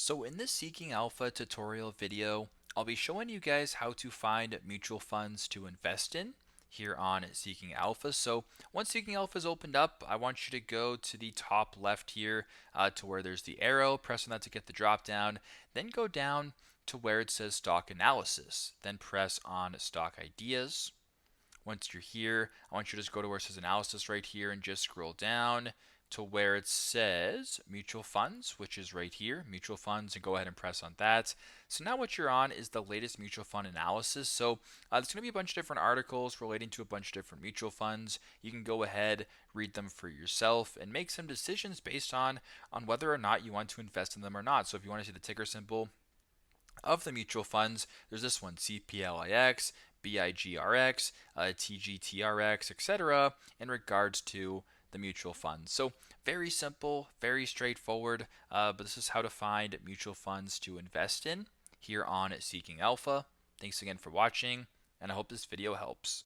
So in this Seeking Alpha tutorial video, I'll be showing you guys how to find mutual funds to invest in here on Seeking Alpha. So once Seeking Alpha is opened up, I want you to go to the top left here to where there's the arrow, press on that to get the drop down, then go down to where it says stock analysis, then press on stock ideas. Once you're here, I want you to just go to where it says analysis right here and just scroll down to where it says mutual funds, which is right here, mutual funds, and go ahead and press on that. So now what you're on is the latest mutual fund analysis. So there's going to be a bunch of different articles relating to a bunch of different mutual funds. You can go ahead, read them for yourself, and make some decisions based on whether or not you want to invest in them or not. So if you want to see the ticker symbol of the mutual funds, there's this one, CPLIX, BIGRX, TGTRX, etc., in regards to the mutual funds. So very simple, very straightforward, but this is how to find mutual funds to invest in here on Seeking Alpha. Thanks again for watching, and I hope this video helps.